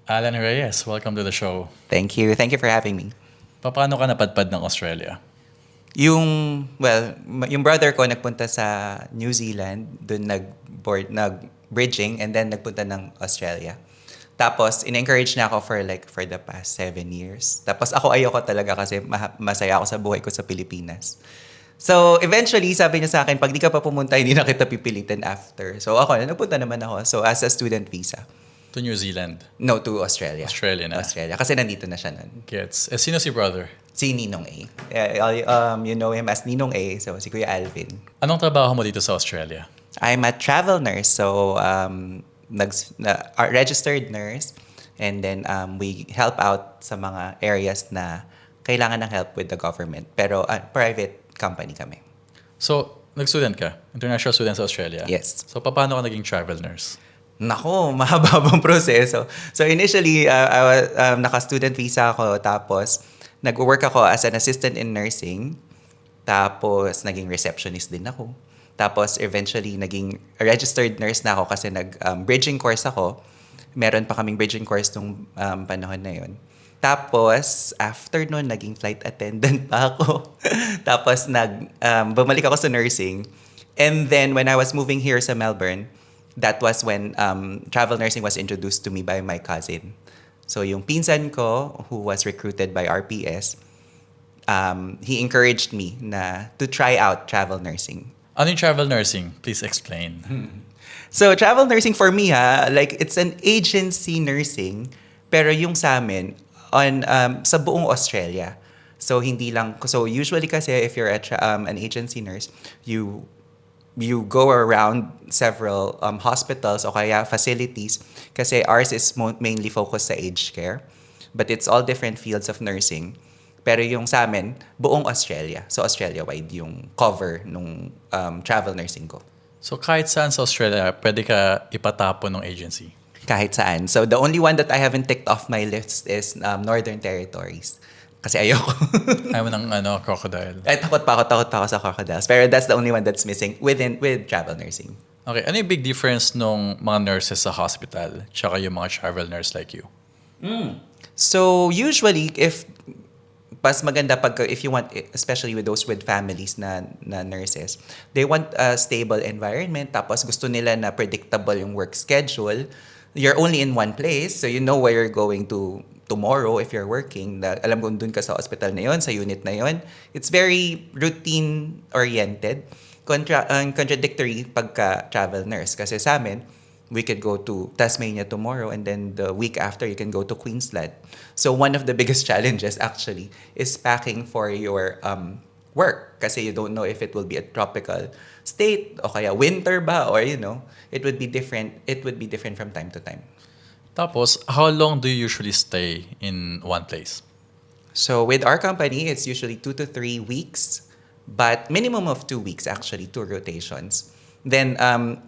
Alan Reyes, welcome to the show. Thank you. Thank you for having me. Paano ka napadpad ng Australia? Yung brother ko nagpunta sa New Zealand, doon nag-bridging, and then nagpunta ng Australia. Tapos, in-encourage niya ako for the past 7 years. Tapos ako ayoko talaga kasi masaya ako sa buhay ko sa Pilipinas. So, eventually, sabi niya sa akin, pag di ka pa pumunta, hindi na kita pipilitin after. So, ako, nagpunta naman ako. So, as a student visa. To New Zealand. No, to Australia. Australia na. Australia. Kasi nandito na siya nun. Gets. Sino si brother? Si Ninong A. You know him as Ninong A. So, si Kuya Alvin. Anong trabaho mo dito sa Australia? I'm a travel nurse. So, registered nurse. And then, we help out sa mga areas na kailangan ng help with the government. Pero, private company kami. So, nag-student ka? International student sa Australia? Yes. So, paano ka naging travel nurse? Nako, mahaba-habang proseso. So initially, I was, naka-student visa ako. Tapos, nag-work ako as an assistant in nursing. Tapos, naging receptionist din ako. Tapos, eventually, naging registered nurse na ako kasi nag-bridging course ako. Meron pa kaming bridging course nung panahon na yon. Tapos, after nun, naging flight attendant pa ako. Tapos, bumalik ako sa nursing. And then, when I was moving here sa Melbourne, that was when travel nursing was introduced to me by my cousin. So yung pinsan ko, who was recruited by RPS, he encouraged me to try out travel nursing. Ano yung travel nursing? Please explain. So travel nursing for me, it's an agency nursing, pero yung sa amin, sa buong Australia. So hindi lang, so usually kasi if you're an agency nurse, you go around several hospitals o kaya facilities kasi ours is mainly focused sa aged care. But it's all different fields of nursing. Pero yung sa amin, buong Australia. So Australia-wide yung cover nung travel nursing ko. So, kahit saan sa Australia, pwede ka ipatapon ng agency? Kahit saan. So the only one that I haven't ticked off my list is Northern Territories. Kasi ayoko. Ayaw mo ng crocodile. Takot pa ako sa crocodiles. Pero that's the only one that's missing with travel nursing. Okay, ano yung big difference nung mga nurses sa hospital tsaka yung mga travel nurse like you? So usually, mas maganda if you want, especially with those with families na nurses, they want a stable environment, tapos gusto nila na predictable yung work schedule. You're only in one place, so you know where you're going to tomorrow if you're working. Alam kung dun ka sa hospital na yon, sa unit na yon. It's very routine-oriented. Contradictory pagka-travel nurse. Kasi sa amin, we could go to Tasmania tomorrow and then the week after you can go to Queensland. So one of the biggest challenges actually is packing for your work kasi you don't know if it will be a tropical state o kaya winter ba, or it would be different from time to time. Tapos, how long do you usually stay in one place? So with our company, it's usually 2 to 3 weeks, but minimum of 2 weeks actually, 2 rotations. Then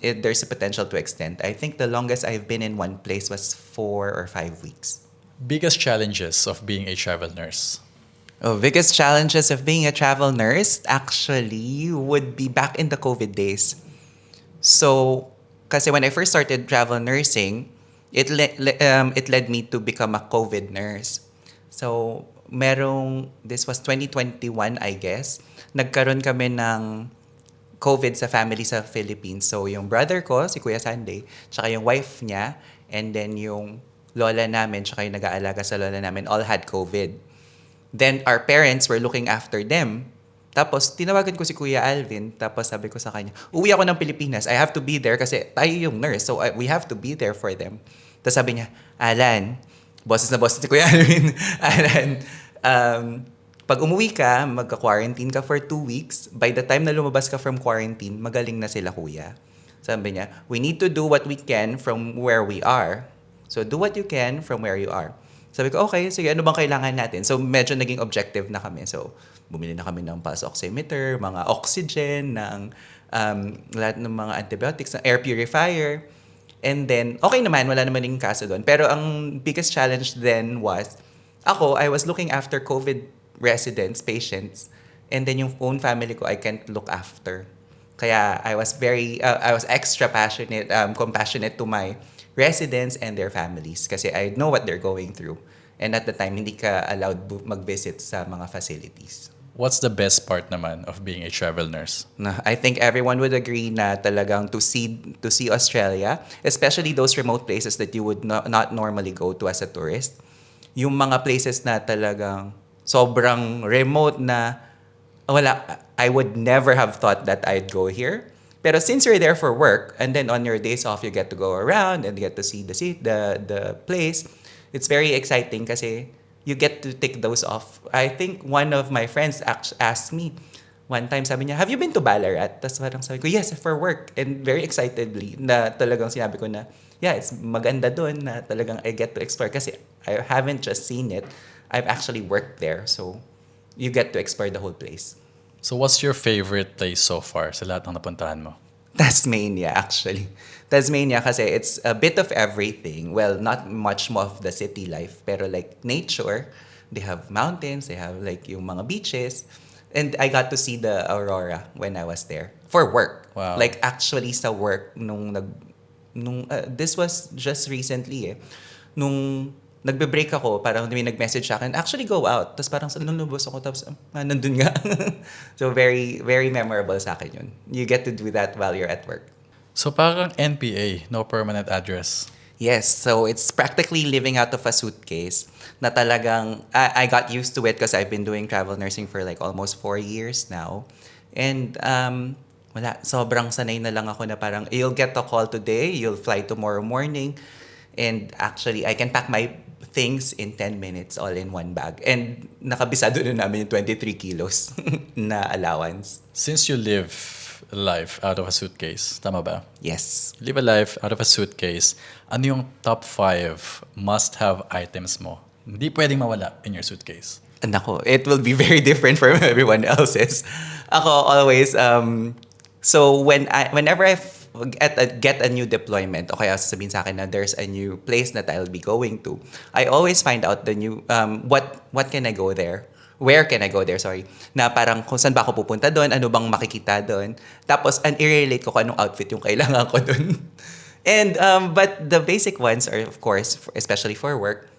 there's a potential to extend. I think the longest I've been in one place was 4 or 5 weeks. Biggest challenges of being a travel nurse? Biggest challenges of being a travel nurse actually would be back in the COVID days. So, kasi when I first started travel nursing, it led me to become a COVID nurse. So, this was 2021, I guess. Nagkaroon kami ng COVID sa family sa Philippines. So, yung brother ko, si Kuya Sunday, tsaka yung wife niya, and then yung lola namin, tsaka yung nag-aalaga sa lola namin, all had COVID. Then, our parents were looking after them. Tapos, tinawagan ko si Kuya Alvin. Tapos, sabi ko sa kanya, uwi ako ng Pilipinas. I have to be there kasi tayo yung nurse. So, we have to be there for them. Tapos sabi niya, Alan, boses na boses si Kuya Alvin. Alan, pag umuwi ka, magka-quarantine ka for 2 weeks. By the time na lumabas ka from quarantine, magaling na sila, kuya. Sabi niya, we need to do what we can from where we are. So, do what you can from where you are. Sabi ko, okay, sige, ano bang kailangan natin? So, medyo naging objective na kami. So, bumili na kami ng pulse oximeter, mga oxygen, lahat ng mga antibiotics, ng air purifier. And then, okay naman, wala naman yung kaso doon. Pero ang biggest challenge then was, I was looking after COVID residents, patients, and then yung own family ko, I can't look after. Kaya I was extra compassionate to my residents and their families kasi I know what they're going through. And at the time, hindi ka allowed mag-visit sa mga facilities. What's the best part naman of being a travel nurse? Na I think everyone would agree na talagang to see Australia, especially those remote places that you would not normally go to as a tourist. Yung mga places na talagang sobrang remote na wala, I would never have thought that I'd go here. Pero since you're there for work and then on your days off you get to go around and you get to see the place, it's very exciting kasi you get to take those off. I think one of my friends asked me one time, sabi niya, have you been to Ballarat? Tapos parang sabi ko, yes, for work. And very excitedly, na talagang sinabi ko na, yeah, it's maganda doon na talagang I get to explore. Kasi I haven't just seen it, I've actually worked there. So, you get to explore the whole place. So what's your favorite place so far sa lahat ng napuntahan mo? Tasmania, actually. Tasmania kasi it's a bit of everything. Well, not much more of the city life, pero like nature, they have mountains, they have like yung mga beaches. And I got to see the aurora when I was there for work. Wow. Like actually sa work this was just recently nung nagbe-break ako, parang may nag-message sa akin, actually go out. Tapos parang nalulubos ako, tapos nandun nga. So very, very memorable sa akin yun. You get to do that while you're at work. So parang NPA, no permanent address. Yes, so it's practically living out of a suitcase na talagang, I got used to it because I've been doing travel nursing for like almost 4 years now. And wala, sobrang sanay na lang ako na parang, you'll get a call today, you'll fly tomorrow morning. And actually, I can pack my things in 10 minutes all in one bag. And nakabisado na namin yung 23 kilos na allowance. Since you live life out of a suitcase, tama ba? Yes. Live a life out of a suitcase, ano yung top 5 must-have items mo? Hindi pwedeng mawala in your suitcase. Nako, it will be very different from everyone else's. Ako always, so whenever I get a new deployment, o kaya sasabihin sa akin na there's a new place that I'll be going to, I always find out the new, what can I go there? Where can I go there? Sorry. Na parang kung saan ba ako pupunta doon, ano bang makikita doon. Tapos, i-relate ko kung anong outfit yung kailangan ko doon. And, but the basic ones are, of course, especially for work,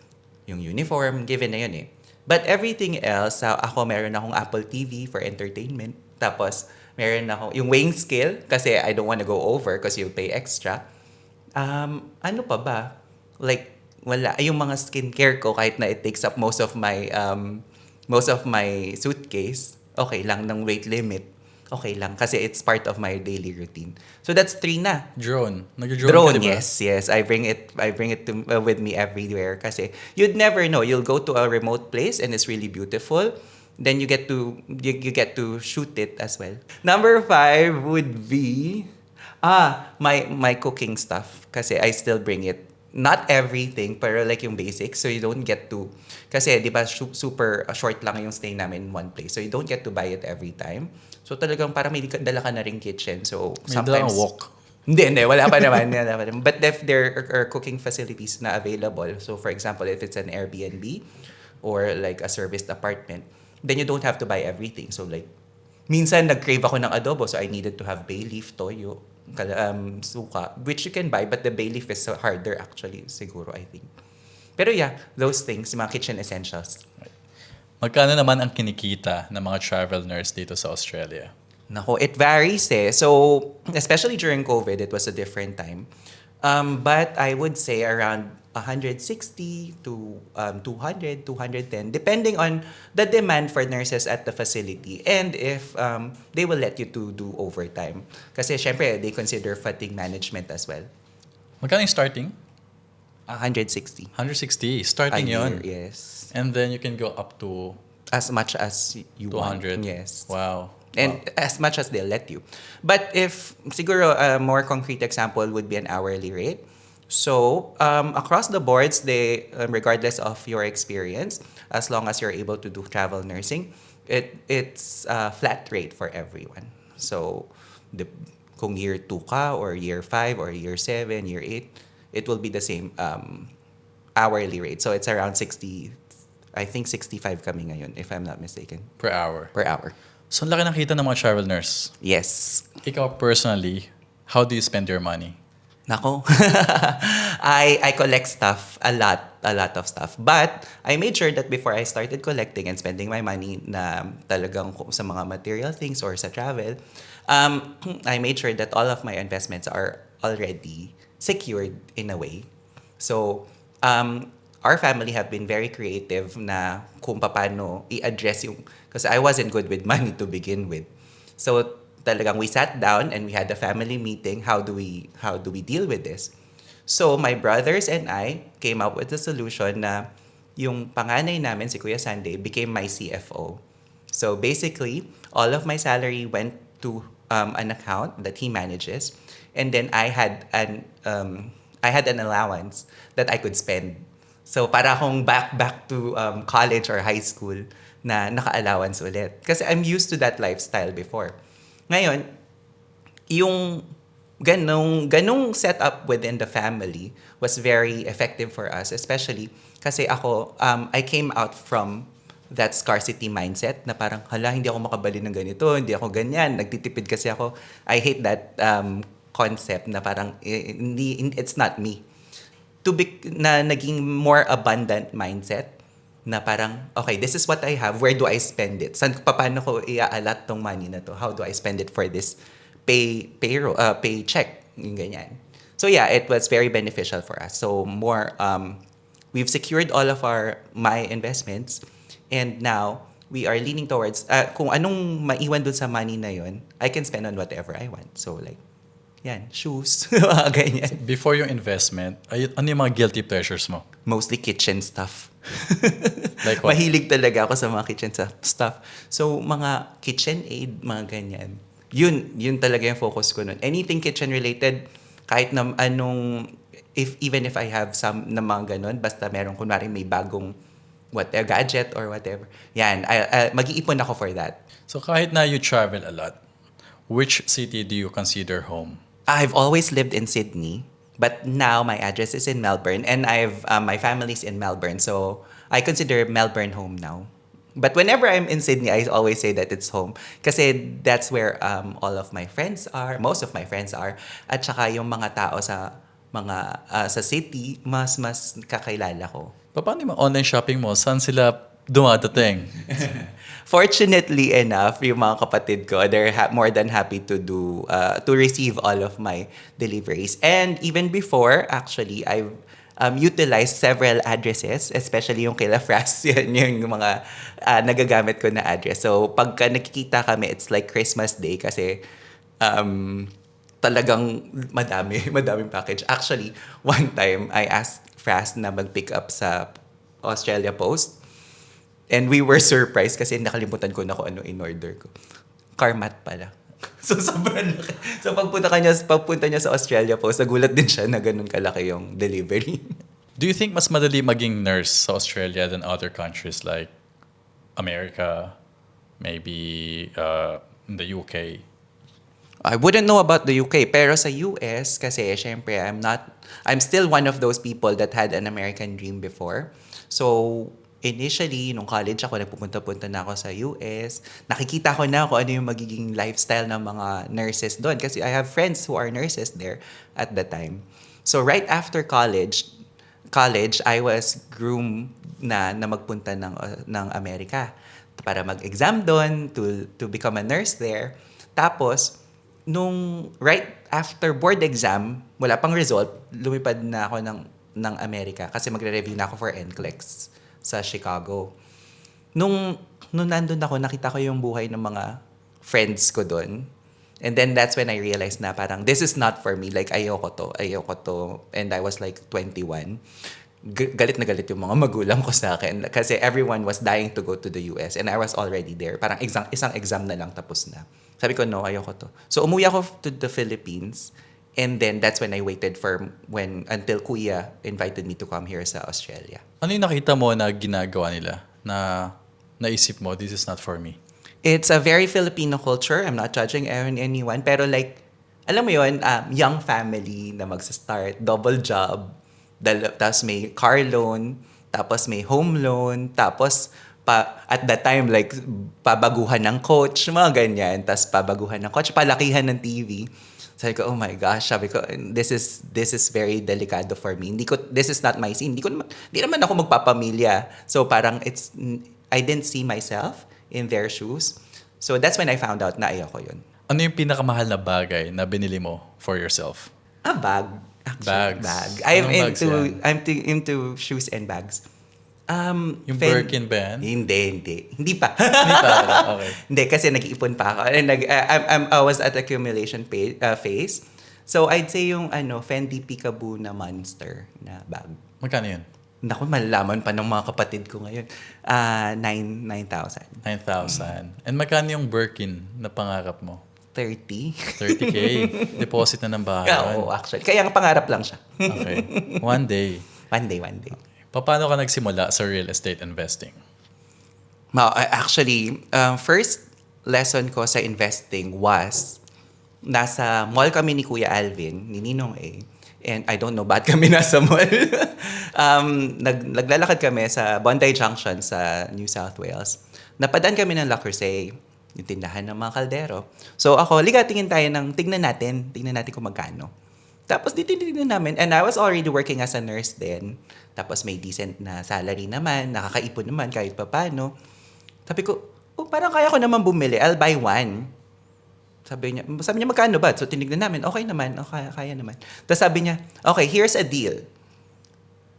yung uniform, given na yun eh. But everything else, ako meron akong Apple TV for entertainment. Tapos, meron ako yung weighing scale kasi I don't want to go over because you'll pay extra. Ano pa ba? Like, wala. Yung mga skincare ko, kahit na it takes up most of my suitcase, okay lang ng weight limit. Okay lang kasi it's part of my daily routine. So that's 3 na. Drone. Nag-drone ka, diba? Yes. I bring it with me everywhere kasi you'd never know. You'll go to a remote place and it's really beautiful. Then you get to shoot it as well. Number 5 would be my cooking stuff kasi I still bring it. Not everything, pero like yung basics. So you don't get to, kasi di ba super short lang yung stay namin in one place. So you don't get to buy it every time. So talagang parang may dala ka na rin kitchen. So May sometimes... dalang wok. Hindi. Wala pa naman. But if there are cooking facilities na available, so for example, if it's an Airbnb or like a serviced apartment, then you don't have to buy everything. So like, minsan nag-crave ako ng adobo, so I needed to have bay leaf, toyo, suka, which you can buy, but the bay leaf is harder actually, siguro, I think. Pero yeah, those things, mga kitchen essentials. Magkano naman ang kinikita ng mga travel nurse dito sa Australia? Nako, it varies eh. So, especially during COVID, it was a different time. But I would say around 160 to 200, 210, depending on the demand for nurses at the facility and if they will let you to do overtime. Kasi syempre, they consider fatigue management as well. Magkano yung starting? 160. 160. Starting A yun. year, yes. And then you can go up to As much as you 200. want. Yes. Wow. And as much as they'll let you. But if, siguro, a more concrete example would be an hourly rate. So, across the boards, they, regardless of your experience, as long as you're able to do travel nursing, it's a flat rate for everyone. So, kung year 2 ka, or year 5, or year 7, year 8, it will be the same hourly rate. So, it's around 60, I think 65 kami ngayon, if I'm not mistaken. Per hour. Per hour. So, ang laki ng kita ng mga travel nurse. Yes. Ikaw personally, how do you spend your money? Nako. I collect stuff, a lot of stuff. But I made sure that before I started collecting and spending my money na talagang sa mga material things or sa travel, I made sure that all of my investments are already secured in a way. So, our family have been very creative na kung paano i-address yung, kasi I wasn't good with money to begin with. So, talagang we sat down and we had a family meeting. How do we deal with this? So, my brothers and I came up with a solution na yung panganay namin, si Kuya Sunday, became my CFO. So, basically, all of my salary went to an account that he manages. And then I had an allowance that I could spend. So, para akong back to college or high school na naka-allowance ulit. Kasi I'm used to that lifestyle before. Ngayon, yung ganong setup within the family was very effective for us, especially kasi ako, I came out from that scarcity mindset na parang, hala, hindi ako makabili ng ganito, hindi ako ganyan, nagtitipid kasi ako. I hate that concept na parang, it's not me. Na naging more abundant mindset na parang, okay, this is what I have, where do I spend it? Paano ko i-alat tong money na to? How do I spend it for this paycheck? Yung ganyan. So yeah, it was very beneficial for us. So more, we've secured all of my investments, and now we are leaning towards, kung anong maiwan dun sa money na yon, I can spend on whatever I want. So like, yan, shoes, mga ganyan. Before yung investment, ano yung mga guilty pleasures mo? Mostly kitchen stuff. Like what? Mahilig talaga ako sa mga kitchen stuff. So, mga kitchen aid, mga ganyan. Yun talaga yung focus ko nun. Anything kitchen related, kahit na even if I have some na mga ganun, basta meron kunwari may bagong gadget or whatever. Yan, mag-iipon ako for that. So kahit na you travel a lot, which city do you consider home? I've always lived in Sydney, but now my address is in Melbourne, and my family's in Melbourne, so I consider Melbourne home now. But whenever I'm in Sydney, I always say that it's home kasi that's where all of my friends are, most of my friends are, at saka yung mga tao sa sa city mas kakilala ko. Paano yung mga online shopping mo? Saan sila dumadating? Fortunately enough, yung mga kapatid ko, they're more than happy to receive all of my deliveries. And even before, actually, I've utilized several addresses, especially yung kila Fras, yun yung mga nagagamit ko na address. So, pagka nakikita kami, it's like Christmas Day kasi talagang madaming package. Actually, one time, I asked Fras na mag-pick up sa Australia Post. And we were surprised kasi nakalimutan ko na kung ano in-order ko. Carmat pala. So, sobrang laki. So, pagpunta niya sa Australia Post, nagulat din siya na ganun kalaki yung delivery. Do you think mas madali maging nurse sa Australia than other countries like America, maybe in the UK? I wouldn't know about the UK, pero sa US, kasi syempre, I'm still one of those people that had an American dream before. So, initially, nung college ako, nagpupunta-punta na ako sa US. Nakikita ko na kung ano yung magiging lifestyle ng mga nurses doon. Kasi I have friends who are nurses there at the time. So right after college, I was groomed na magpunta ng Amerika para mag-exam doon to become a nurse there. Tapos, nung right after board exam, wala pang result, lumipad na ako ng Amerika kasi magre-review na ako for NCLEX sa Chicago. Nung nandun ako, nakita ko yung buhay ng mga friends ko doon. And then that's when I realized na parang, this is not for me. Like, ayoko to. And I was like 21. Galit na galit yung mga magulang ko sa akin. Kasi everyone was dying to go to the US. And I was already there. Parang isang exam na lang tapos na. Sabi ko, no, ayoko to. So, umuwi ako to the Philippines. And then that's when I waited until Kuya invited me to come here sa Australia. Ano yung nakita mo na ginagawa nila na naisip mo, this is not for me? It's a very Filipino culture. I'm not judging anyone. Pero like, alam mo yun, young family na magsa-start, double job, tapos may car loan, tapos may home loan, tapos at that time, like, pabaguhan ng coach, mga ganyan, tapos pabaguhan ng coach, palakihan ng TV. Sabi ko, oh my gosh, sabi ko, this is very delikado for me. This is not my scene. Hindi naman ako magpapamilya. So parang I didn't see myself in their shoes. So that's when I found out na ayoko yun. Ano yung pinakamahal na bagay na binili mo for yourself? A bag. Actually, Bags. bag. Anong bags yan? I'm into shoes and bags. Yung Birkin ba yan? Hindi pa. Hindi pa. Okay. Hindi, kasi nag-iipon pa ako. And I was at accumulation phase. So, I'd say yung Fendi Peekaboo na Monster na bag. Magkano yun? Naku, malalaman pa ng mga kapatid ko ngayon. 9,000. 9,000. And magkano yung Birkin na pangarap mo? 30. 30K. Deposit na ng bahay. Oo, actually. Kaya ang pangarap lang siya. Okay. One day. One day. Paano ka nagsimula sa real estate investing? Actually, first lesson ko sa investing was nasa mall kami ni Kuya Alvin, ni Ninong A. And I don't know ba't kami nasa mall. Naglalakad kami sa Bondi Junction sa New South Wales. Napadaan kami ng Le Creuset, yung tindahan ng mga kaldero. So ako, tingin natin kung magkano. Tapos titignan namin, and I was already working as a nurse then. Tapos may decent na salary naman, nakakaipon naman kahit papano. Sabi ko, parang kaya ko naman bumili, I'll buy one. Sabi niya, magkano ba? So tinignan namin, okay naman, kaya naman. Tapos sabi niya, okay, here's a deal.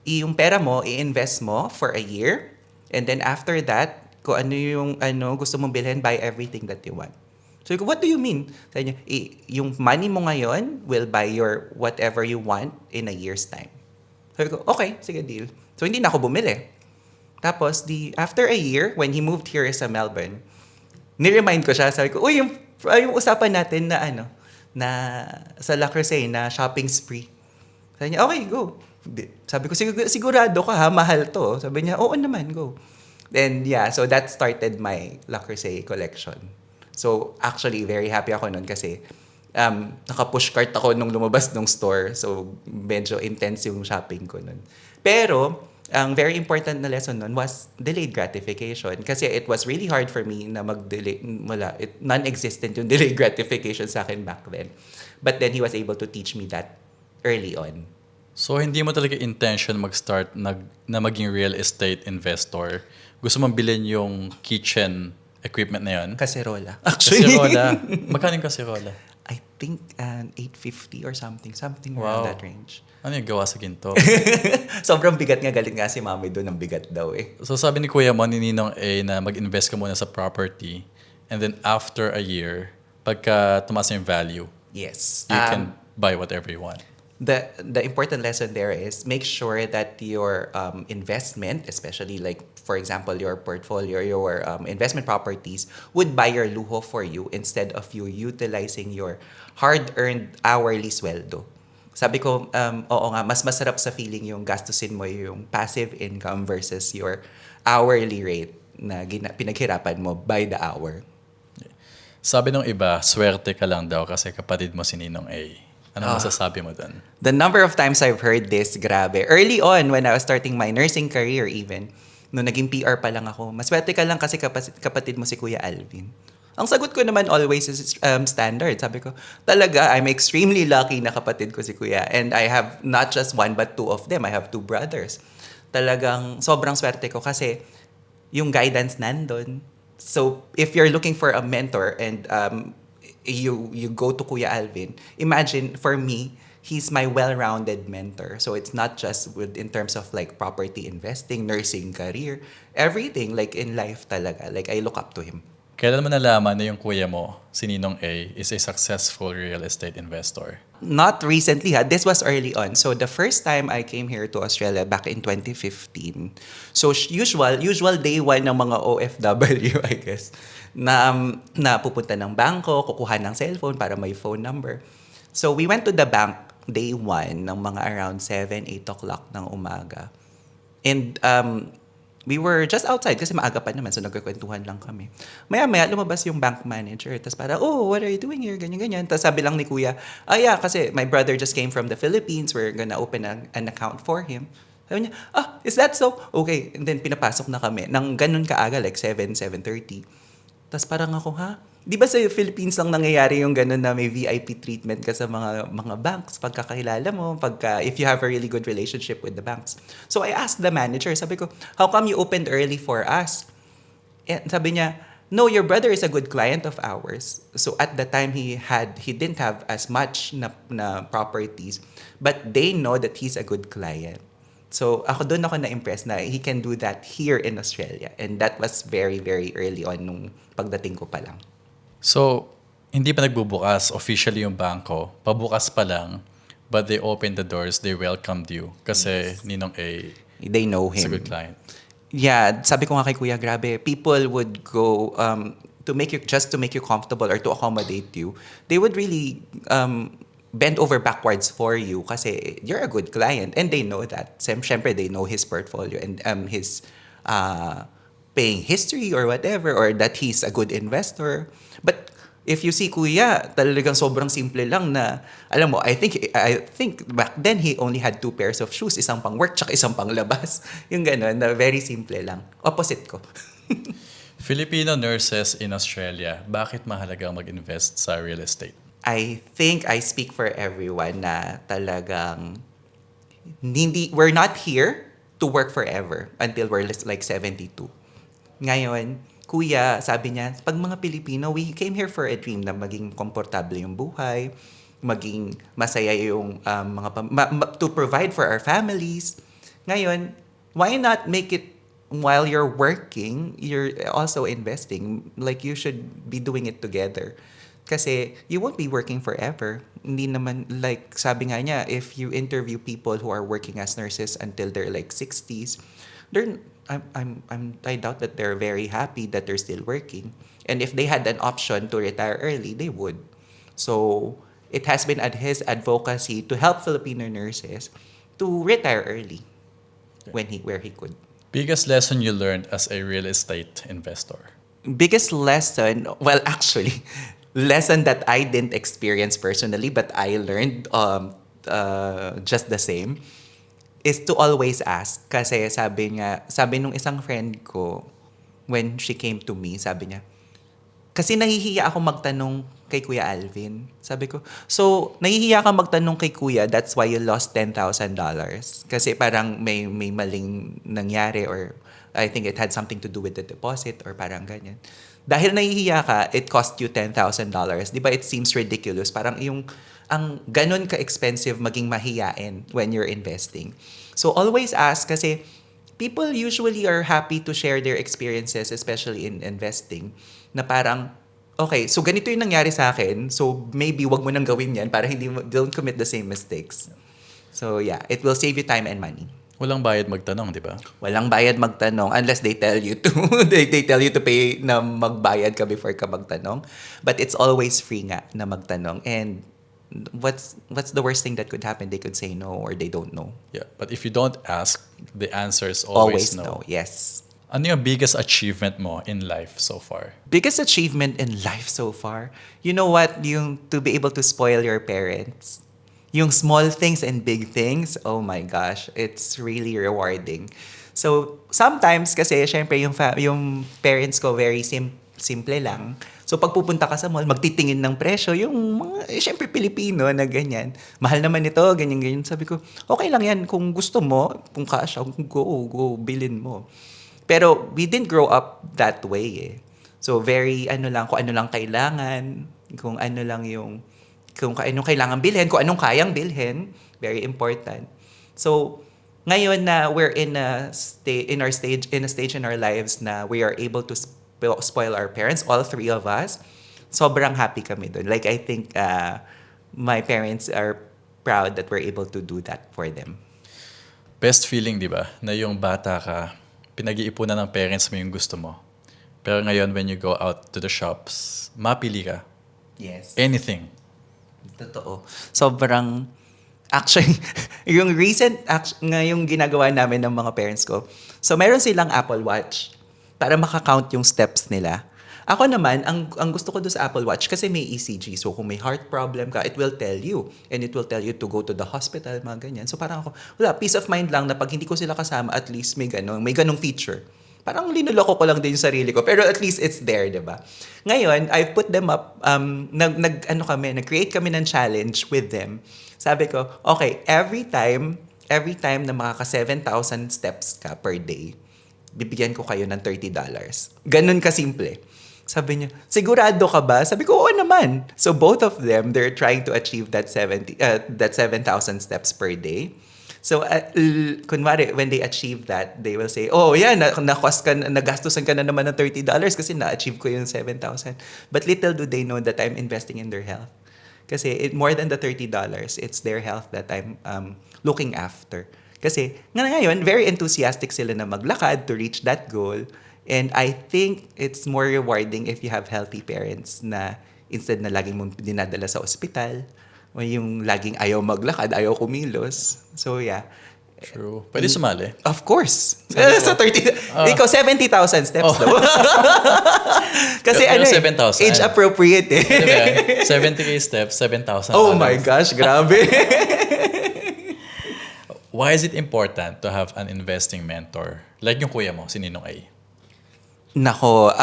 Yung pera mo, i-invest mo for a year, and then after that, kung ano yung gusto mong bilhin, buy everything that you want. So, what do you mean? Sabi niya, yung money mo ngayon will buy your whatever you want in a year's time. Sabi ko, okay, sige, deal. So, hindi na ako bumili. Tapos, after a year, when he moved here sa Melbourne, ni-remind ko siya, sabi ko, yung usapan natin na sa Le Creuset, na shopping spree. Sabi niya, okay, go. Sabi ko, sigurado ka ha, mahal to. Sabi niya, oo naman, go. Then, yeah, so that started my Le Creuset collection. So, actually, very happy ako nun kasi naka-push cart ako nung lumabas ng store. So, medyo intense yung shopping ko nun. Pero, ang very important na lesson nun was delayed gratification. Kasi it was really hard for me na mag-delay. Non-existent yung delayed gratification sa akin back then. But then, he was able to teach me that early on. So, hindi mo talaga intention mag-start na maging real estate investor. Gusto mong bilhin yung kitchen equipment na yun? Kaserola. Actually. Kaserola. Magkano yung kaserola? I think 850 or something Wow. around that range. Ano yung gawa sa ginto? Sobrang bigat nga, galit nga si mami doon, ang bigat daw eh. So sabi ni Kuya mo, ni Ninong A, na mag-invest ka muna sa property and then after a year, pagka tumaas na yung value, Yes. you can buy whatever you want. The important lesson there is make sure that your investment, especially like for example your portfolio, your investment properties, would buy your luho for you instead of you utilizing your hard-earned hourly sweldo. Sabi ko, oo nga, mas masarap sa feeling yung gastusin mo yung passive income versus your hourly rate na pinaghirapan mo by the hour. Sabi ng iba, swerte ka lang daw kasi kapatid mo si Ninong A. Ano masasabi mo dun? The number of times I've heard this, grabe. Early on, when I was starting my nursing career even, nung naging PR pa lang ako, maswerte ka lang kasi kapatid mo si Kuya Alvin. Ang sagot ko naman always is standard. Sabi ko, talaga, I'm extremely lucky na kapatid ko si Kuya. And I have not just one but two of them. I have two brothers. Talagang sobrang swerte ko kasi yung guidance nandun. So, if you're looking for a mentor and you go to Kuya Alvin, imagine for me, he's my well-rounded mentor. So it's not just in terms of like property investing, nursing career, everything like in life talaga. Like I look up to him. Kailan mo nalaman na yung kuya mo, si Ninong A, is a successful real estate investor? Not recently ha. This was early on. So the first time I came here to Australia back in 2015. So usual day one ng mga OFW, I guess, na pupunta ng bangko, kukuha ng cellphone para may phone number. So we went to the bank day one ng mga around 7, 8 o'clock ng umaga. And we were just outside kasi maaga pa naman, so nagkakwentuhan lang kami. Maya-maya lumabas yung bank manager. Tapos para, what are you doing here? Ganyan-ganyan. Tapos sabi lang ni Kuya, yeah, kasi my brother just came from the Philippines. We're gonna open an account for him. Sabi niya, is that so? Okay. And then pinapasok na kami. Nang ganun kaaga, like 7, 7:30. Tapos parang ako, Di ba sa Philippines lang nangyayari yung ganun na may VIP treatment ka sa mga banks pagkakilala mo, if you have a really good relationship with the banks. So I asked the manager, sabi ko, how come you opened early for us? And sabi niya, no, your brother is a good client of ours. So at the time he didn't have as much na properties, but they know that he's a good client. So doon ako na-impress na he can do that here in Australia. And that was very, very early on nung pagdating ko pa lang. So, hindi pa nagbubukas officially yung bangko. Pabukas pa lang, but they opened the doors, they welcomed you. Kasi Ninong A They know is a him. good client. Yeah, sabi ko nga kay Kuya, grabe, people would go to make you comfortable or to accommodate you. They would really bend over backwards for you kasi you're a good client and they know that. Siyempre, they know his portfolio and his paying history or whatever, or that he's a good investor. But if you see Kuya, talagang sobrang simple lang na, alam mo, I think back then he only had 2 pairs of shoes, isang pang work tsaka isang pang labas. Yung gano'n, na very simple lang. Opposite ko. Filipino nurses in Australia, bakit mahalaga mag-invest sa real estate? I think I speak for everyone na talagang we're not here to work forever until we're like 72. Ngayon, Kuya, sabi niya, pag mga Pilipino, we came here for a dream na maging komportable yung buhay, maging masaya yung to provide for our families. Ngayon, why not make it while you're working, you're also investing? Like, you should be doing it together. Kasi you won't be working forever. Hindi naman, like, sabi nga niya, if you interview people who are working as nurses until they're like 60s, I doubt that they're very happy that they're still working. And if they had an option to retire early, they would. So it has been at his advocacy to help Filipino nurses to retire early where he could. Biggest lesson you learned as a real estate investor? Biggest lesson, well, actually, lesson that I didn't experience personally, but I learned just the same, is to always ask. Kasi sabi nung isang friend ko, when she came to me, sabi niya, kasi nahihiya ako magtanong kay Kuya Alvin. Sabi ko, so, nahihiya ka magtanong kay Kuya, that's why you lost $10,000. Kasi parang may maling nangyari, or I think it had something to do with the deposit or parang ganyan. Dahil nahihiya ka, it cost you $10,000. Di ba it seems ridiculous? Parang ang ganun ka-expensive maging mahiyain when you're investing. So always ask kasi people usually are happy to share their experiences, especially in investing, na parang, okay, so ganito yung nangyari sa akin, so maybe wag mo nang gawin yan para don't commit the same mistakes. So yeah, it will save you time and money. Walang bayad magtanong, di ba? Walang bayad magtanong unless they tell you to. they tell you to pay na magbayad ka before ka magtanong. But it's always free nga na magtanong. And what's the worst thing that could happen? They could say no or they don't know. Yeah, but if you don't ask, the answer is always no. Yes. Ano yung biggest achievement mo in life so far? Biggest achievement in life so far? You know what? Yung to be able to spoil your parents. Yung small things and big things, oh my gosh, it's really rewarding. So, sometimes kasi syempre yung parents ko very simple lang. So, pag pupunta ka sa mall, magtitingin ng presyo, yung mga, syempre Pilipino na ganyan. Mahal naman ito, ganyan-ganyan. Sabi ko, okay lang yan. Kung gusto mo, kung kasya, go, bilhin mo. Pero, we didn't grow up that way eh. So, very, kung ano lang kailangan, kung anong kailangan bilhin, kung anong kayang bilhin, very important. So, ngayon na we're in a stage in our lives na we are able to spoil our parents, all 3 of us, sobrang happy kami doon. Like, I think my parents are proud that we're able to do that for them. Best feeling, di ba? Na yung bata ka, pinag-iipunan ng parents mo yung gusto mo. Pero ngayon, when you go out to the shops, mapili ka. Yes. Anything. Totoo. Sobrang, actually, yung yung ginagawa namin ng mga parents ko, so meron silang Apple Watch para makakount yung steps nila. Ako naman, ang gusto ko doon sa Apple Watch kasi may ECG. So kung may heart problem ka, it will tell you. And it will tell you to go to the hospital, mga ganyan. So parang ako, peace of mind lang na pag hindi ko sila kasama, at least may ganong feature. Parang linuloko ko lang din yung sarili ko. Pero at least it's there, di ba? Ngayon, I've put them up, nag-create kami ng challenge with them. Sabi ko, okay, every time na makaka 7,000 steps ka per day, bibigyan ko kayo ng $30. Ganun kasimple. Sabi niya, sigurado ka ba? Sabi ko, oo naman. So both of them, they're trying to achieve that 7,000 steps per day. So, kunwari, when they achieve that, they will say, oh, yeah, nagastusan ka na naman ng $30 kasi na-achieve ko yung 7,000. But little do they know that I'm investing in their health. Kasi more than the $30, it's their health that I'm looking after. Kasi ngayon, very enthusiastic sila na maglakad to reach that goal. And I think it's more rewarding if you have healthy parents na instead na laging mong dinadala sa ospital, o yung laging ayaw maglakad, ayaw kumilos. So, yeah. True. Pwede sumali. Of course. Sa 30, ikaw 70,000 steps daw. Kasi Pero ano 7,000. age appropriate eh. Diba? 70K steps, 7,000. Oh my gosh, grabe. Why is it important to have an investing mentor? Like yung kuya mo, si Ninong A. Nako,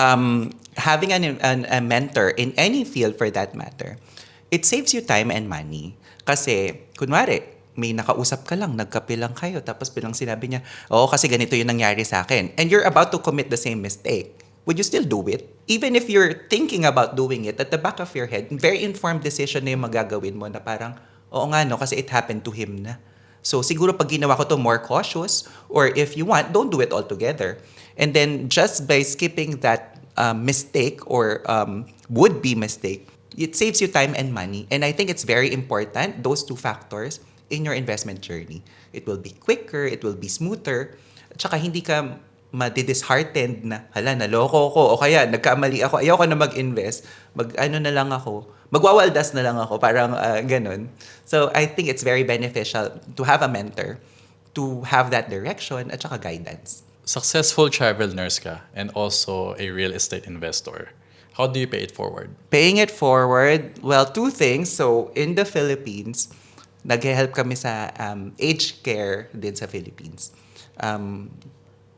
having a mentor in any field for that matter, it saves you time and money. Kasi, kunwari, may nakausap ka lang, nagkape lang kayo, tapos bilang sinabi niya, oo, kasi ganito yung nangyari sa akin. And you're about to commit the same mistake. Would you still do it? Even if you're thinking about doing it, at the back of your head, very informed decision na yung magagawin mo na parang, oo nga no, kasi it happened to him na. So, siguro pag ginawa ko to, more cautious, or if you want, don't do it altogether. And then, just by skipping that mistake or would-be mistake, it saves you time and money. And I think it's very important, those two factors, in your investment journey. It will be quicker, it will be smoother, at saka hindi ka madidisheartened na, hala, naloko ko, o kaya nagkamali ako, ayaw ko na mag-invest, magwawaldas na lang ako, parang ganun. So I think it's very beneficial to have a mentor, to have that direction, at saka guidance. Successful travel nurse ka and also a real estate investor. How do you pay it forward? Paying it forward, well, two things. So, in the Philippines, nag-help kami sa aged care din sa Philippines.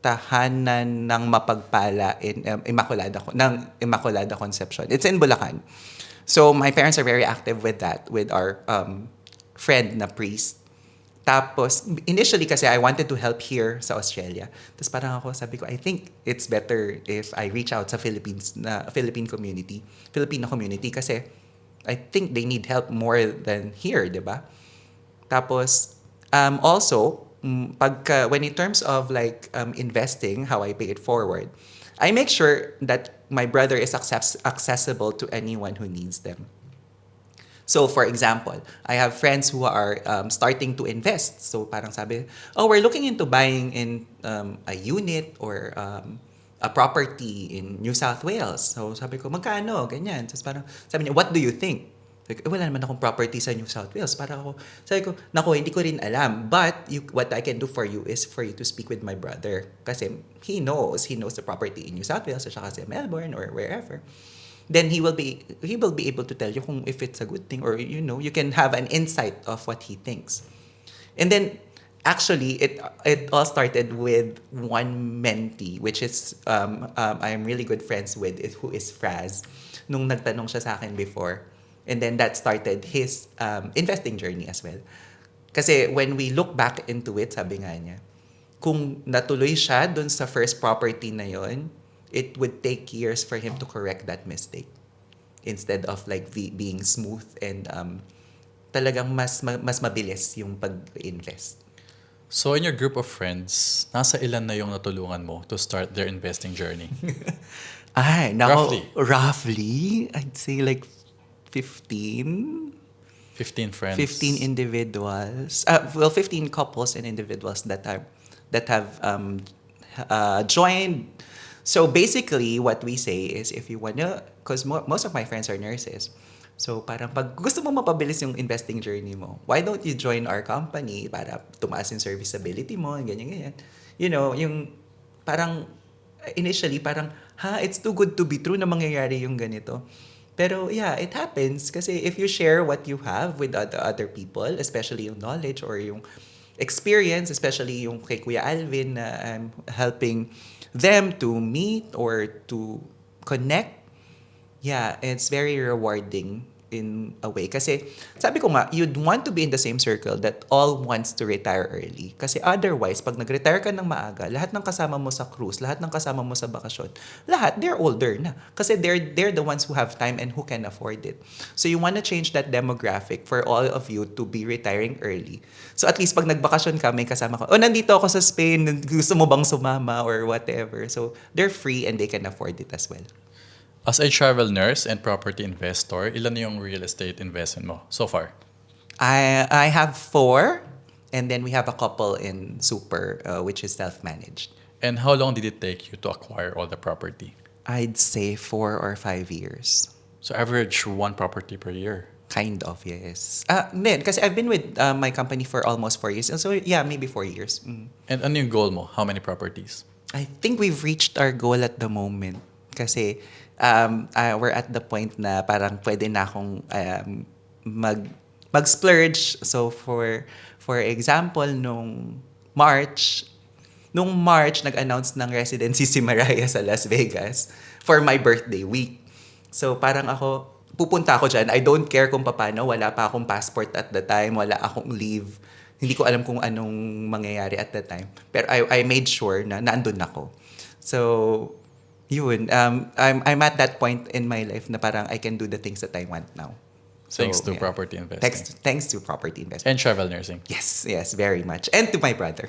Tahanan ng Mapagpala in Immaculada Conception. It's in Bulacan. So, my parents are very active with that, with our friend na priest. Tapos, initially kasi I wanted to help here sa Australia. Tapos parang ako, sabi ko, I think it's better if I reach out sa Filipino community kasi I think they need help more than here, di ba? Tapos, also, when in terms of like investing, how I pay it forward, I make sure that my brother is accessible to anyone who needs them. So, for example, I have friends who are starting to invest. So, parang sabi, oh, we're looking into buying in a unit or a property in New South Wales. So, sabi ko, magkano? Ganyan. So, parang, sabi niya, what do you think? Like, wala naman akong property sa New South Wales. Sabi ko, nako, hindi ko rin alam. But what I can do for you is for you to speak with my brother. Kasi he knows the property in New South Wales, at saka sa Melbourne or wherever. Then he will be able to tell you kung if it's a good thing, or you can have an insight of what he thinks. And then actually it all started with one mentee, which is I'm really good friends with, who is Fraz, nung nagtanong siya sa akin before. And then that started his investing journey as well. Kasi when we look back into it, sabi nga niya, kung natuloy siya dun sa first property na yon, it would take years for him to correct that mistake instead of like being smooth and talagang mas mabilis yung pag-invest. So in your group of friends, nasa ilan na yung natulungan mo to start their investing journey? Ay, now, Roughly? I'd say like 15. 15 friends. 15 individuals. 15 couples and individuals that have joined. So basically, what we say is if you wanna, because most of my friends are nurses, so parang pag gusto mo mapabilis yung investing journey mo, why don't you join our company para tumaas yung serviceability mo, ganyan. Yung parang initially parang, it's too good to be true na mangyayari yung ganito. Pero yeah, it happens kasi if you share what you have with other people, especially yung knowledge or yung experience, especially yung kay Kuya Alvin na I'm helping them to meet or to connect. Yeah, it's very rewarding in a way. Kasi sabi ko nga, you'd want to be in the same circle that all wants to retire early. Kasi otherwise, pag nag-retire ka ng maaga, lahat ng kasama mo sa cruise, lahat ng kasama mo sa bakasyon, lahat, they're older na. Kasi they're the ones who have time and who can afford it. So you want to change that demographic for all of you to be retiring early. So at least pag nagbakasyon ka, may kasama ko, oh, nandito ako sa Spain, gusto mo bang sumama or whatever. So they're free and they can afford it as well. As a travel nurse and property investor, ilan yung real estate investment mo so far? I have 4, and then we have a couple in Super, which is self-managed. And how long did it take you to acquire all the property? I'd say 4 or 5 years. So average one property per year. Kind of, yes. Then, kasi I've been with my company for almost 4 years. So, yeah, maybe 4 years. And ano yung goal mo? How many properties? I think we've reached our goal at the moment. Kasi we're at the point na parang pwede na akong mag-splurge. So, for example, nung March, nag-announce ng residency si Mariah sa Las Vegas for my birthday week. So, parang pupunta ako dyan. I don't care kung paano. Wala pa akong passport at the time. Wala akong leave. Hindi ko alam kung anong mangyayari at the time. Pero I made sure na naandun ako. So, yun. I'm at that point in my life na parang I can do the things that I want now. So, Thanks to yeah. property investing. Thanks to property investment. And travel nursing. Yes, very much. And to my brother.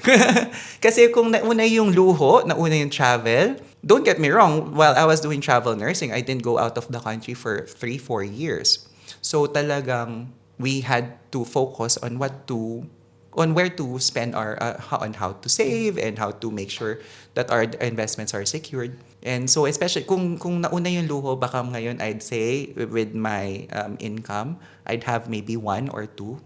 Kasi kung nauna yung luho, nauna yung travel, don't get me wrong, while I was doing travel nursing, I didn't go out of the country for 3-4 years. So talagang we had to focus on where to spend on how to save and how to make sure that our investments are secured. And so especially kung nauna yung luho, baka ngayon I'd say with my income, I'd have maybe 1 or 2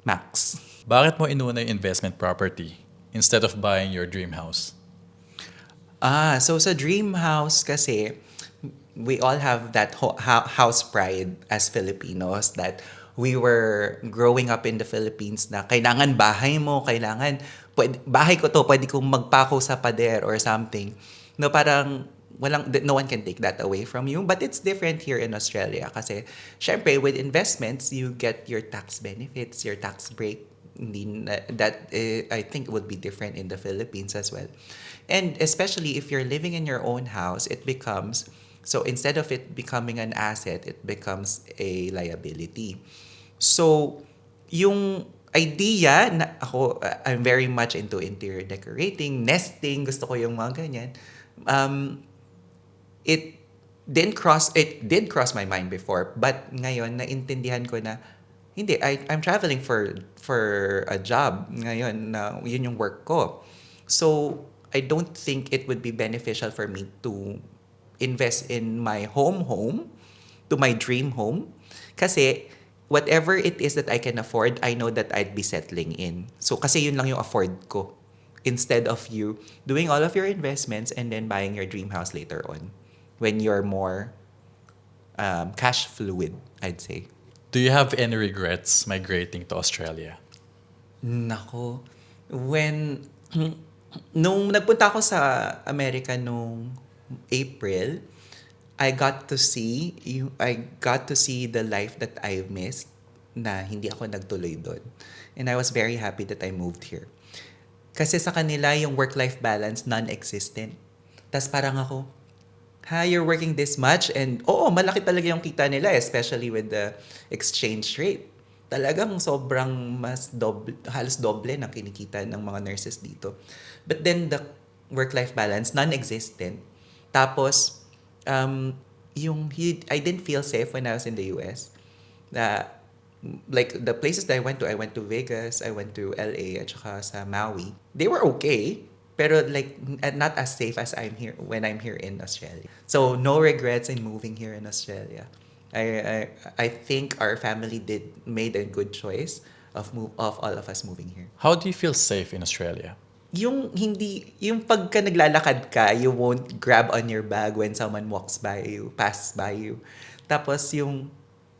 max. Bakit mo inuna yung investment property instead of buying your dream house? So sa dream house kasi, we all have that house pride as Filipinos that we were growing up in the Philippines na kailangan bahay mo, bahay ko to, pwede kong magpako sa pader or something. No, parang no one can take that away from you. But it's different here in Australia kasi syempre with investments, you get your tax benefits, your tax break. I think would be different in the Philippines as well. And especially if you're living in your own house, it becomes, so instead of it becoming an asset, it becomes a liability. So, yung idea na I'm very much into interior decorating, nesting, gusto ko yung mga ganyan. It did cross my mind before, but ngayon naintindihan ko na hindi, I'm traveling for a job ngayon na yun yung work ko. So, I don't think it would be beneficial for me to invest in my home, to my dream home. Kasi, whatever it is that I can afford, I know that I'd be settling in. So, kasi yun lang yung afford ko. Instead of you doing all of your investments and then buying your dream house later on. When you're more cash fluid, I'd say. Do you have any regrets migrating to Australia? Nako. Nung nagpunta ako sa Amerika nung April, I got to see the life that I missed na hindi ako nagtuloy doon. And I was very happy that I moved here. Kasi sa kanila, yung work-life balance, non-existent. Tas parang ako, you're working this much and malaki talaga yung kita nila, especially with the exchange rate. Talagang sobrang halos doble ng kinikita ng mga nurses dito. But then the work-life balance, non-existent. Tapos, I didn't feel safe when I was in the US. Like the places that I went to Vegas, I went to LA at saka sa Maui. They were okay, pero like not as safe as when I'm here in Australia. So no regrets in moving here in Australia. I think our family made a good choice of all of us moving here. How do you feel safe in Australia? Yung pagka naglalakad ka, you won't grab on your bag when someone passes by you. Tapos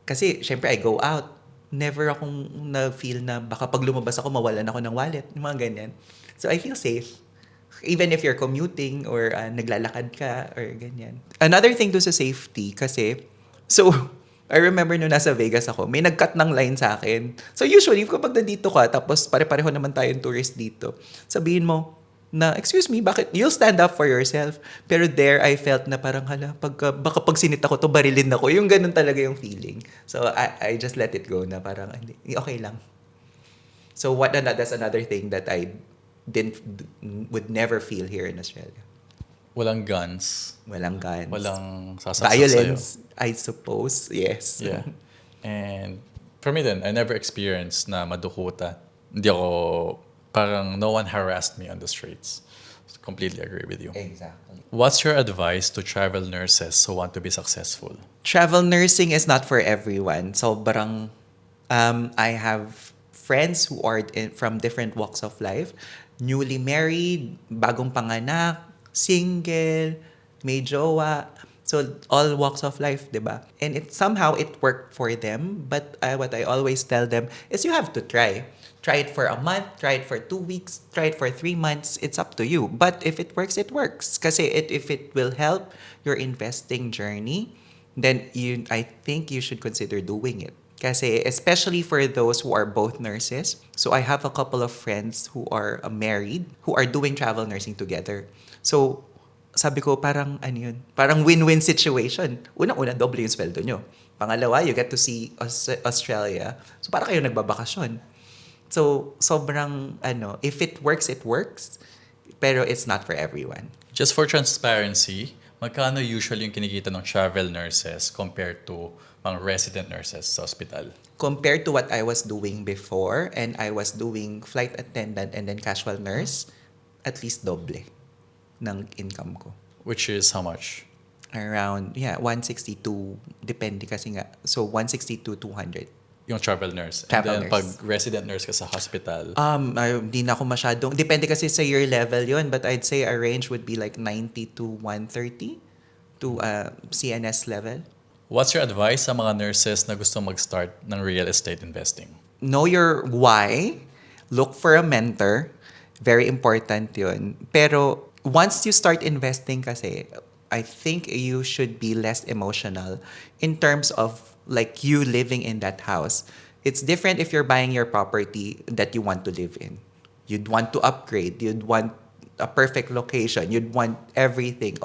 kasi syempre I go out. never akong na-feel na baka pag lumabas ako, mawalan ako ng wallet. Yung mga ganyan. So, I feel safe. Even if you're commuting or naglalakad ka or ganyan. Another thing to sa safety kasi, so, I remember nung nasa Vegas ako, may nag-cut ng line sa akin. So usually, kapag nandito ka, tapos pare-pareho naman tayong tourist dito, sabihin mo na, excuse me, bakit? You'll stand up for yourself. Pero there, I felt na parang, hala, baka pag sinita ko to, barilin ako. Yung ganun talaga yung feeling. So I just let it go na parang, okay lang. So that's another thing that I would never feel here in Australia. Walang guns. Walang guns. Walang sasaksak Violence, sa'yo. I suppose. Yes. Yeah. And for me then, I never experienced na madukutan. Hindi ako, parang no one harassed me on the streets. So, completely agree with you. Exactly. What's your advice to travel nurses who want to be successful? Travel nursing is not for everyone. Sobrang, I have friends who are from different walks of life. Newly married, bagong panganak, single, may jowa. So, all walks of life, diba? And somehow it worked for them. But what I always tell them is you have to try. Try it for a month, try it for 2 weeks, try it for 3 months. It's up to you. But if it works, it works. Kasi if it will help your investing journey, then I think you should consider doing it. Kasi especially for those who are both nurses. So I have a couple of friends who are married, who are doing travel nursing together. So sabi ko, parang ano yun? Parang win-win situation. Unang-una, doble yung sweldo nyo. Pangalawa, you get to see Australia. So para kayo nagbabakasyon. So sobrang, if it works, it works. Pero it's not for everyone. Just for transparency, magkano usually yung kinikita ng travel nurses compared to mga resident nurses sa hospital? Compared to what I was doing before, and I was doing flight attendant and then casual nurse, at least doble ng income ko. Which is how much? Around, 162, depende kasi nga. So, 160 to 200. Yung travel nurse. Travel And then nurse. pag resident nurse ka sa hospital, Hindi na ako masyadong, depende kasi sa year level yon, but I'd say a range would be like 90 to 130 to CNS level. what's your advice sa mga nurses na gusto mag-start ng real estate investing? Know your why. Look for a mentor. Very important yun. Pero once you start investing kasi, I think you should be less emotional in terms of like you living in that house. It's different if you're buying your property that you want to live in. You'd want to upgrade. You'd want a perfect location. You'd want everything.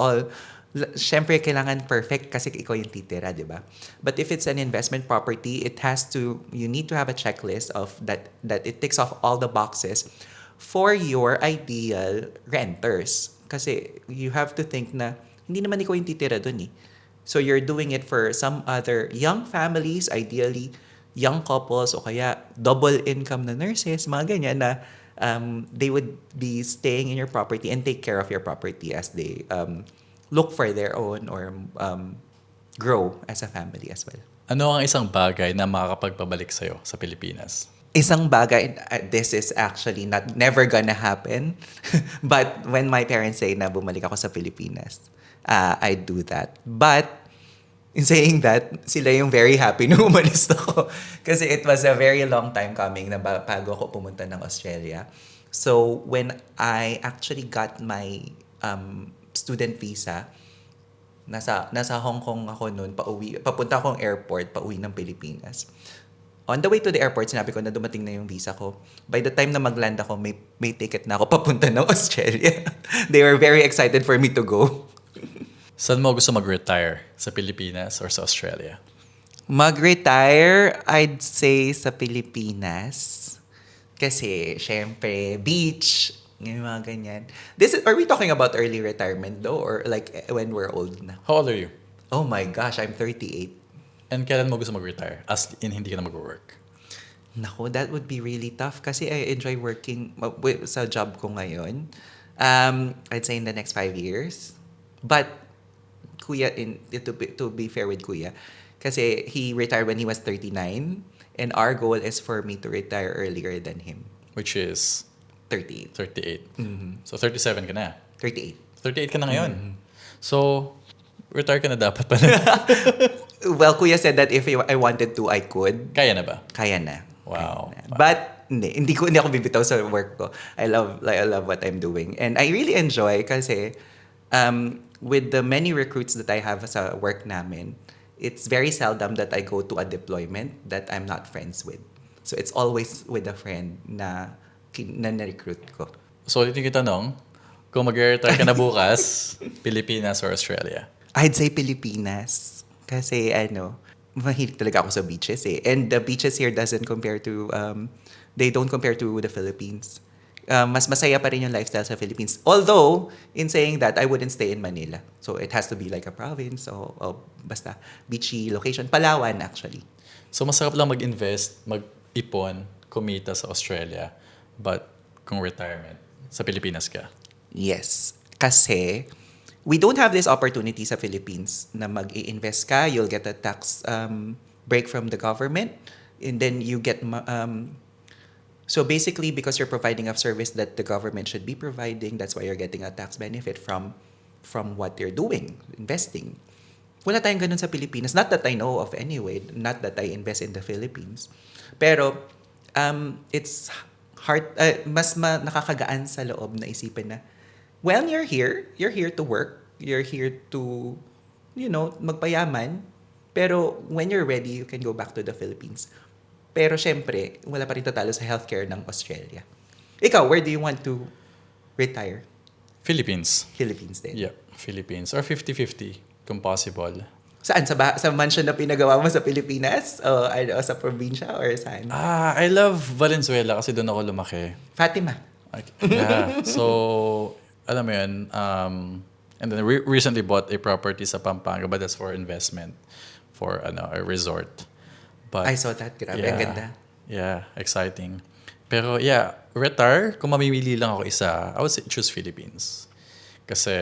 Syempre, kailangan perfect kasi ikaw yung titira, di ba? But if it's an investment property, you need to have a checklist of that it ticks off all the boxes for your ideal renters. Kasi you have to think na hindi naman ikaw yung titira dun eh. So you're doing it for some other young families, ideally young couples o kaya double income na nurses, mga ganyan na they would be staying in your property and take care of your property as they look for their own or grow as a family as well. Ano ang isang bagay na makakapagpabalik sa'yo sa Pilipinas? Isang bagay, this is actually never gonna happen. But when my parents say na bumalik ako sa Pilipinas, I do that. But in saying that, sila yung very happy nung umalis ako. Kasi it was a very long time coming na bago ako pumunta ng Australia. So when I actually got my student visa, nasa Hong Kong ako noon, papunta akong airport, pauwi ng Pilipinas. On the way to the airport, sinabi ko na dumating na yung visa ko. By the time na mag-land ako, may ticket na ako papunta ng Australia. They were very excited for me to go. Saan mo gusto mag-retire? Sa Pilipinas or sa Australia? Mag-retire, I'd say sa Pilipinas. Kasi, syempre, beach, yung mga ganyan. Are we talking about early retirement though? Or like when we're old na? How old are you? Oh my gosh, I'm 38. And kailan mo gusto mag-retire? As in, hindi ka na mag-work? Nako, that would be really tough kasi I enjoy working sa job ko ngayon. I'd say in the next 5 years. But, Kuya, to be fair with Kuya, kasi he retired when he was 39 and our goal is for me to retire earlier than him. Which is 38. 38. Mm-hmm. So 37 ka na. 38. 38 ka na ngayon. Mm-hmm. So, retire ka na dapat pala. Well, Kuya said that if I wanted to, I could. Kaya na ba? Kaya na. Wow. Kaya na. But hindi ako bibitaw sa work ko. I love what I'm doing. And I really enjoy kasi with the many recruits that I have sa work namin, it's very seldom that I go to a deployment that I'm not friends with. So it's always with a friend na recruit ko. So, ulit yung tanong, kung mag-retire ka na bukas, Pilipinas or Australia? I'd say Pilipinas. Kasi mahilig talaga ako sa beaches eh. And the beaches here doesn't compare to, they don't compare to the Philippines. Mas masaya pa rin yung lifestyle sa Philippines. Although, in saying that, I wouldn't stay in Manila. So it has to be like a province o basta beachy location. Palawan actually. So, masarap lang mag-invest, mag-ipon, kumita sa Australia. But, kung retirement, sa Pilipinas ka? Yes. Kasi, we don't have this opportunity sa Philippines na mag-i-invest ka, you'll get a tax break from the government, and then you get... so basically, because you're providing a service that the government should be providing, that's why you're getting a tax benefit from what you're doing, investing. Wala tayong ganun sa Pilipinas. Not that I know of anyway. Not that I invest in the Philippines. Pero, it's hard, nakakagaan sa loob na isipin na, well, you're here to work, you're here to, magpayaman, pero when you're ready, you can go back to the Philippines. Pero syempre, wala pa rin tatalo sa healthcare ng Australia. Ikaw, where do you want to retire? Philippines. Philippines din. Yeah, Philippines. Or 50-50, kung possible. Saan? Sa mansion na pinagawa mo sa Pilipinas? O sa probinsya? Or saan? I love Valenzuela kasi doon ako lumaki. Fatima. Yeah. So, alam mo yun, and then recently bought a property sa Pampanga, but that's for investment, for a resort. But, I saw that. Grabe, ang ganda. Yeah, exciting. Pero yeah, retire, kung mamimili lang ako isa, I would say choose Philippines. Kasi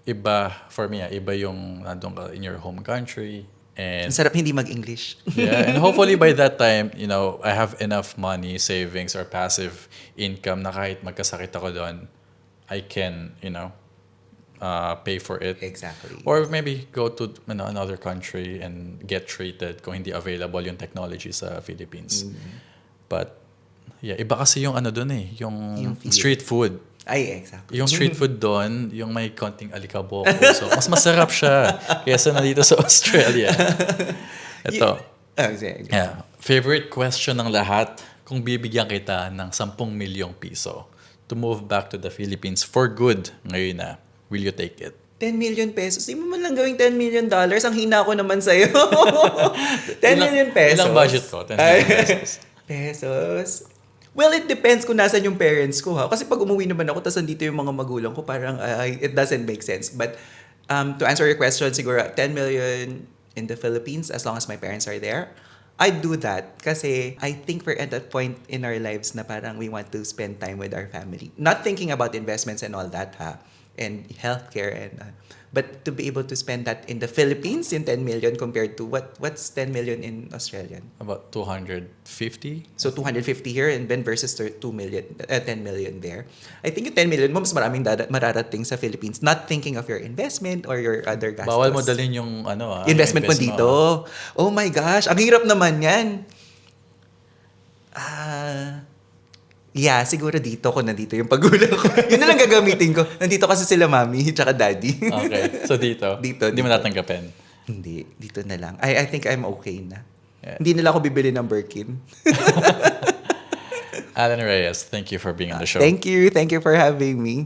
iba, for me, iba yung nandun ka in your home country. And Ang sarap hindi mag-English. yeah, and hopefully by that time, I have enough money, savings, or passive income na kahit magkasakit ako doon, I can, pay for it. Exactly. Or maybe go to another country and get treated kung hindi available yung technology sa Philippines. But, yeah, iba kasi yung doon yung feel. street food. Ay, exactly. Yung street food doon, yung may konting alikabok. So, mas masarap siya kaysa nandito sa Australia. Ito. Yeah. Favorite question ng lahat, kung bibigyan kita ng 10 milyong piso to move back to the Philippines for good ngayon na, will you take it? 10 million pesos. Di mo man lang gawing $10 million. Ang hina ko naman sa'yo. 10 million pesos. Ilang budget ko? 10 million pesos. Pesos. Well, it depends kung nasan yung parents ko ha. Kasi pag umuwi naman ako, tas nandito yung mga magulang ko, parang it doesn't make sense. But to answer your question, siguro 10 million in the Philippines, as long as my parents are there, I'd do that. Kasi I think we're at that point in our lives na parang we want to spend time with our family. Not thinking about investments and all that ha. And healthcare but to be able to spend that in the Philippines in 10 million compared to what's 10 million in Australian? About 250? So 250 here and then versus 10 million there. I think yung 10 million mo mas maraming mararating sa Philippines, not thinking of your investment or your other gastos. Bawal mo dalhin yung investment mo dito. Oh my gosh, ang hirap naman yan. Yeah, siguro dito ko nandito yung pagulang ko. Yun na lang gagamitin ko. Nandito kasi sila mami tsaka daddy. Okay. So dito? Hindi mo natanggapin? Hindi. Dito na lang. I think I'm okay na. Yeah. Hindi nila ako bibili ng Birkin. Alan Reyes, thank you for being on the show. Thank you. Thank you for having me.